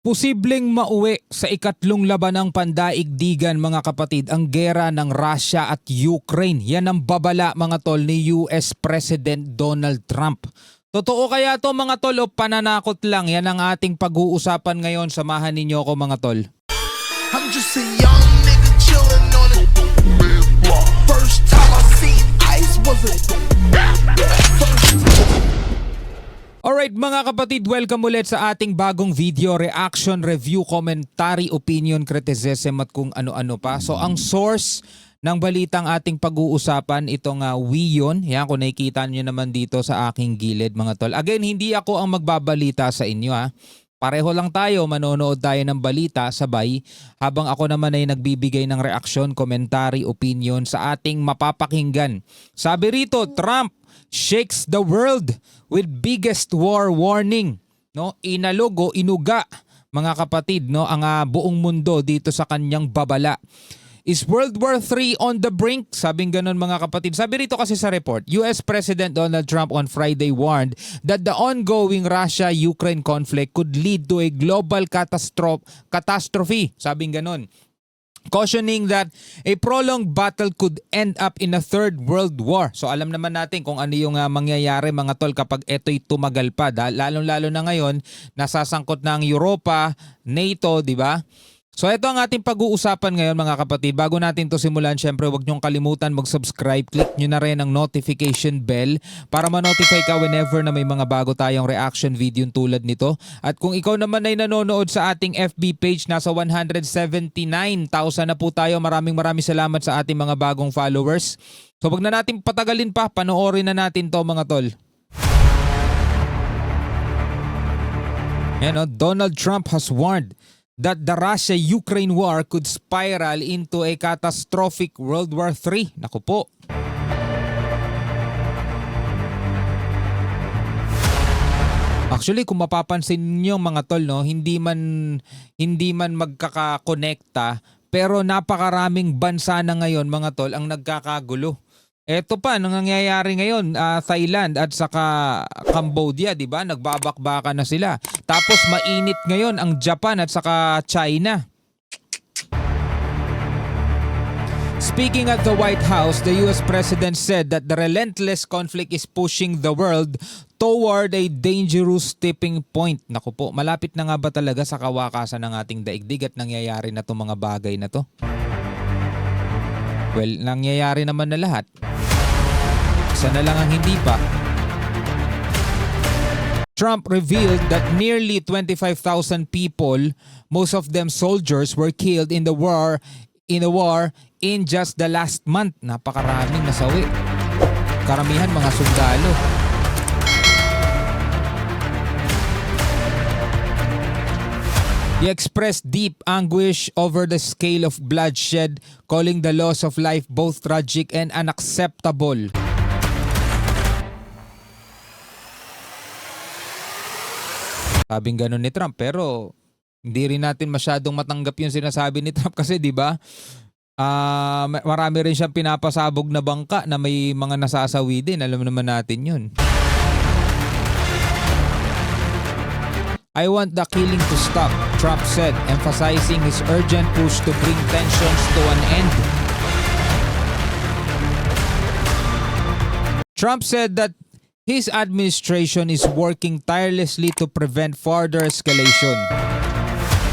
Posibleng mauwi sa ikatlong labanang pandaigdigan mga kapatid ang gera ng Russia at Ukraine. Yan ang babala mga tol ni US President Donald Trump. Totoo kaya to mga tol o pananakot lang? Yan ang ating pag-uusapan ngayon. Samahan ninyo ako mga tol. I'm just a young nigga chillin' on it. First time I seen ice was a Alright mga kapatid, welcome ulit sa ating bagong video, reaction, review, commentary, opinion, criticism at kung ano-ano pa. So ang source ng balitang ating pag-uusapan, itong WION. Yan, kung nakikita nyo naman dito sa aking gilid mga tol. Again, hindi ako ang magbabalita sa inyo ha. Pareho lang tayo, manonood tayo ng balita sabay habang ako naman ay nagbibigay ng reaksyon, commentary, opinion sa ating mapapakinggan. Sabi rito, Trump shakes the world with biggest war warning. No, inalog o inuga mga kapatid, no, ang buong mundo dito sa kanyang babala. Is World War III on the brink? Sabing ganun mga kapatid. Sabi rito kasi sa report, US President Donald Trump on Friday warned that the ongoing Russia-Ukraine conflict could lead to a global catastrophe. Sabing ganun. Cautioning that a prolonged battle could end up in a third world war. So alam naman natin kung ano yung mangyayari mga tol kapag ito'y tumagal pa. Lalong-lalo na ngayon, nasasangkot na ang Europa, NATO, di ba? So ito ang ating pag-uusapan ngayon mga kapatid. Bago natin to simulan, syempre huwag niyong kalimutan mag-subscribe. Click nyo na rin ang notification bell para ma-notify ka whenever na may mga bago tayong reaction video tulad nito. At kung ikaw naman ay nanonood sa ating FB page, nasa 179,000 na po tayo. Maraming salamat sa ating mga bagong followers. So wag na natin patagalin pa, panoorin na natin to mga tol. Yan, Donald Trump has warned that the Russia-Ukraine war could spiral into a catastrophic World War III. Naku po. Actually, kung mapapansin niyo mga tol, no, hindi man magkakakonekta, pero napakaraming bansa na ngayon mga tol ang nagkakagulo. Eto pa, nangyayari ngayon, Thailand at saka Cambodia, di ba? Nagbabakbakan na sila. Tapos mainit ngayon ang Japan at saka China. Speaking at the White House, the US President said that the relentless conflict is pushing the world toward a dangerous tipping point. Naku po, malapit na nga ba talaga sa kawakasan ng ating daigdig at nangyayari na itong mga bagay na to? Well, nangyayari naman na lahat. Isa na lang ang hindi pa. Trump revealed that nearly 25,000 people, most of them soldiers, were killed in the war in just the last month. Napakaraming nasawi. Karamihan mga sundalo. He expressed deep anguish over the scale of bloodshed, calling the loss of life both tragic and unacceptable. Sabing ganun ni Trump, pero hindi rin natin masyadong matanggap yung sinasabi ni Trump kasi 'di ba? Marami rin siyang pinapasabog na bangka na may mga nasasawi din. Alam naman natin 'yun. I want the killing to stop, Trump said, emphasizing his urgent push to bring tensions to an end. Trump said that his administration is working tirelessly to prevent further escalation.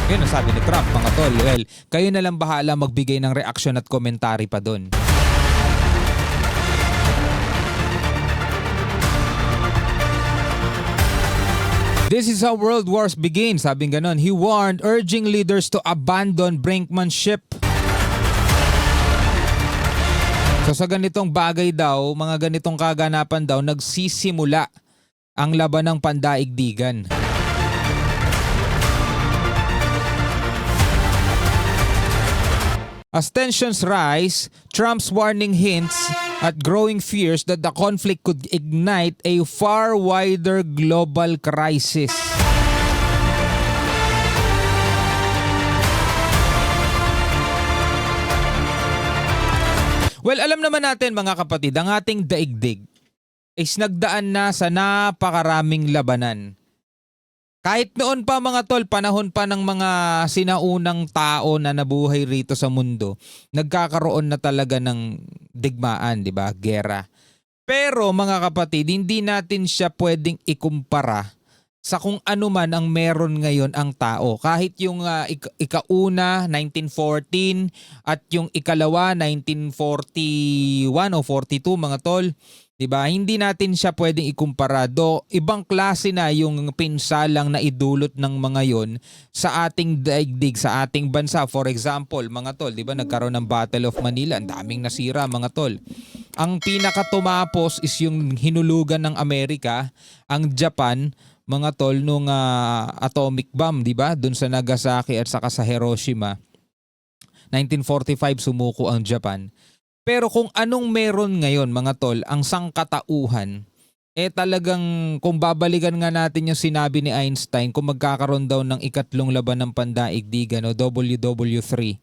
Yun ang sabi ni Trump mga tol. Well, kayo na lang bahala magbigay ng reaksyon at komentary pa dun. This is how world wars begin, sabing ganon. He warned, urging leaders to abandon brinkmanship. So sa ganitong bagay daw, mga ganitong kaganapan daw, nagsisimula ang labanang pandaigdigan. As tensions rise, Trump's warning hints at growing fears that the conflict could ignite a far wider global crisis. Well, alam naman natin mga kapatid, ang ating daigdig is nagdaan na sa napakaraming labanan. Kahit noon pa mga tol, panahon pa ng mga sinaunang tao na nabuhay rito sa mundo, nagkakaroon na talaga ng digmaan, di ba? Gera. Pero mga kapatid, hindi natin siya pwedeng ikumpara sa kung ano man ang meron ngayon ang tao. Kahit yung ikauna, 1914, at yung ikalawa, 1941 o 42 mga tol, diba? Hindi natin siya pwedeng ikumpara. Do, ibang klase na yung pinsalang na idulot ng mga yon sa ating daigdig, sa ating bansa. For example, mga tol, diba? Nagkaroon ng Battle of Manila. Ang daming nasira, mga tol. Ang pinakatumapos is yung hinulugan ng Amerika, ang Japan, mga tol, nung atomic bomb, di ba? Doon sa Nagasaki at saka sa Hiroshima. 1945 sumuko ang Japan. Pero kung anong meron ngayon, mga tol, ang sangkatauhan, talagang kung babalikan nga natin yung sinabi ni Einstein, kung magkakaroon daw ng ikatlong laban ng pandaigdigan o WW3,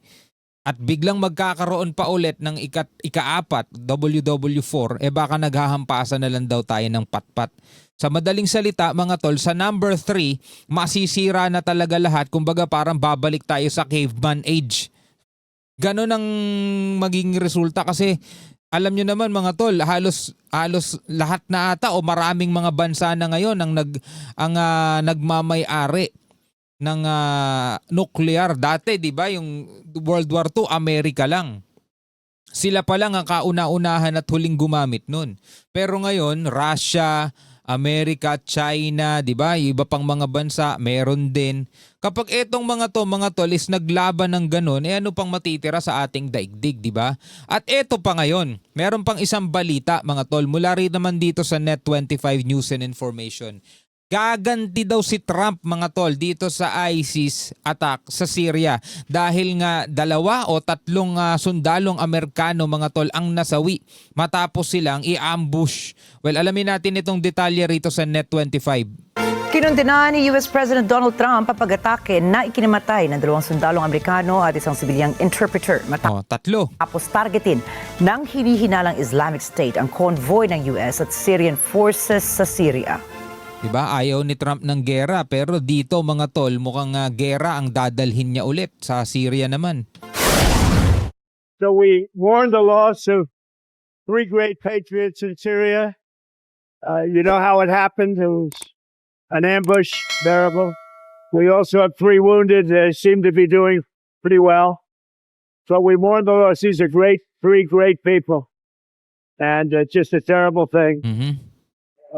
at biglang magkakaroon pa ulit ng ikaapat, WW4, baka naghahampasan na lang daw tayo ng patpat. Sa madaling salita, mga tol, sa number 3, masisira na talaga lahat. Kumbaga parang babalik tayo sa caveman age. Ganon ang maging resulta kasi alam nyo naman mga tol, halos lahat na ata o maraming mga bansa na ngayon ang nagmamay-ari ng nuclear. Dati, di ba, yung World War II, Amerika lang. Sila pa lang ang kauna-unahan at huling gumamit nun. Pero ngayon, Russia, Amerika, China, di ba? Iba pang mga bansa, meron din. Kapag etong mga tol is naglaban ng ganun, ano pang matitira sa ating daigdig, di ba? At eto pa ngayon, meron pang isang balita, mga tol, mula rin naman dito sa Net25 News and Information. Gaganti daw si Trump, mga tol, dito sa ISIS attack sa Syria dahil nga 2 o 3 sundalong Amerikano, mga tol, ang nasawi matapos silang i-ambush. Well, alamin natin itong detalye rito sa Net25. Kinundina ni US President Donald Trump ang pag-atake na ikinamatay ng 2 sundalong Amerikano at isang sibilyang interpreter matapos targetin ng hinihinalang Islamic State ang convoy ng US at Syrian forces sa Syria. Diba? Ayaw ni Trump ng gera, pero dito mga tol, mukhang gera ang dadalhin niya ulit sa Syria naman. So we mourn the loss of 3 great patriots in Syria. You know how it happened. It was an ambush, bearable. We also have 3 wounded. They seem to be doing pretty well. So we mourn the loss. These are 3 great people. And just a terrible thing. Mm-hmm.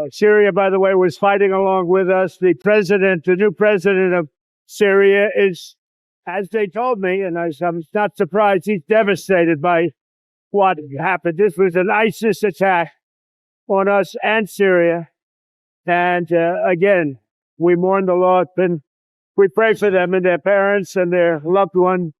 Syria, by the way, was fighting along with us. The new president of Syria is, as they told me, and I'm not surprised, he's devastated by what happened. This was an ISIS attack on us and Syria. And again, we mourn the loss and we pray for them and their parents and their loved one.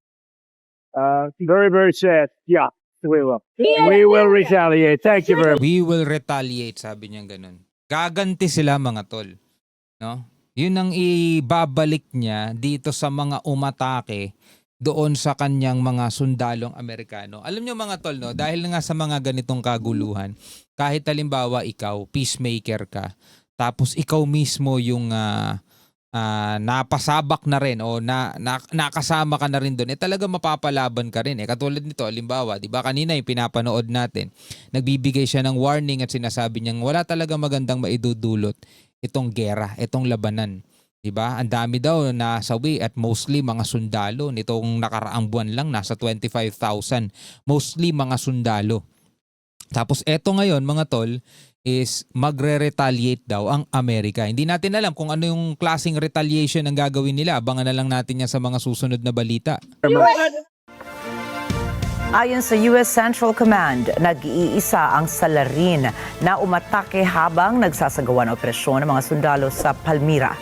Very, very sad. Yeah. We will. We will retaliate. Thank you very much. We will retaliate, sabi niya ganun. Gaganti sila, mga tol. No? Yun ang ibabalik niya dito sa mga umatake doon sa kanyang mga sundalong Amerikano. Alam niyo mga tol, no? Dahil nga sa mga ganitong kaguluhan, kahit halimbawa ikaw, peacemaker ka, tapos ikaw mismo yung napasabak na rin o nakasama ka na rin doon, talaga mapapalaban ka rin. Katulad nito, halimbawa, di ba kanina yung pinapanood natin, nagbibigay siya ng warning at sinasabi niyang wala talaga magandang maidudulot itong gera, itong labanan. Di ba? Ang dami daw nasawi at mostly mga sundalo. Nitong nakaraang buwan lang, nasa 25,000. Mostly mga sundalo. Tapos eto ngayon, mga tol, is magre-retaliate daw ang Amerika. Hindi natin alam kung ano yung klaseng retaliation ang gagawin nila. Abangan na lang natin yan sa mga susunod na balita. Ayon sa US Central Command, nag-iisa ang salarin na umatake habang nagsasagawa ng operasyon ng mga sundalo sa Palmyra.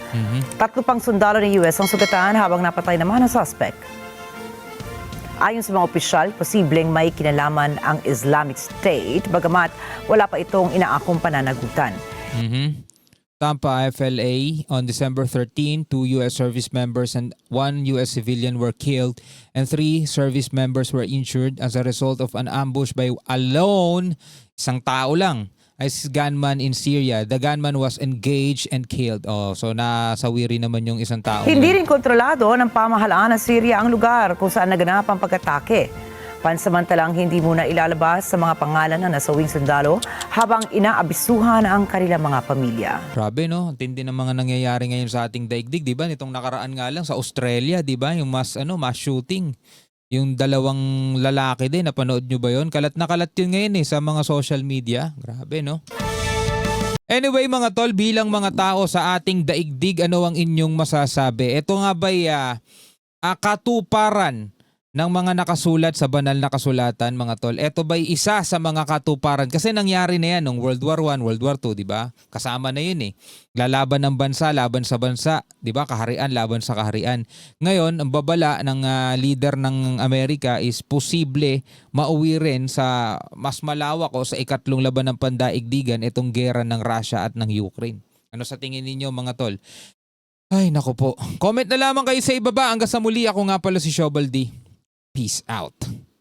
3 pang sundalo ng US ang sugatan habang napatay naman ang suspect. Ayon sa mga opisyal, posibleng may kinalaman ang Islamic State, bagamat wala pa itong inaakong pananagutan. Tampa FLA, on December 13, 2 U.S. service members and 1 U.S. civilian were killed and 3 service members were injured as a result of an ambush by isang tao lang, as gunman in Syria. The gunman was engaged and killed. Oh, so nasawiri naman yung isang tao. Hindi rin kontrolado ng pamahalaan ng Syria ang lugar kung saan naganap ang pag-atake. Pansamantalang hindi muna ilalabas sa mga pangalan ng nasawing sundalo habang inaabisuhan ang kanilang mga pamilya. Grabe, no? Ang tindi ng mga nangyayari ngayon sa ating daigdig, 'di ba? Nitong nakaraan nga lang sa Australia, 'di ba? Yung mass shooting. Yung dalawang lalaki din, napanood nyo ba 'yon? Kalat na kalat 'yun ngayon sa mga social media. Grabe, no? Anyway, mga tol, bilang mga tao sa ating daigdig, ano ang inyong masasabi? Ito nga ba'y katuparan ng mga nakasulat sa banal na kasulatan, mga tol? Ito ba'y isa sa mga katuparan? Kasi nangyari na yan nung World War I, World War II, di ba? Kasama na yun Lalaban ng bansa, laban sa bansa, di ba? Kaharian, laban sa kaharian. Ngayon, ang babala ng leader ng Amerika is posible mauwi rin sa mas malawak o sa ikatlong laban ng pandaigdigan itong gera ng Russia at ng Ukraine. Ano sa tingin ninyo, mga tol? Ay, naku po. Comment na lamang kayo sa ibaba. Hanggang sa muli, ako nga pala si Shobal D. Peace out.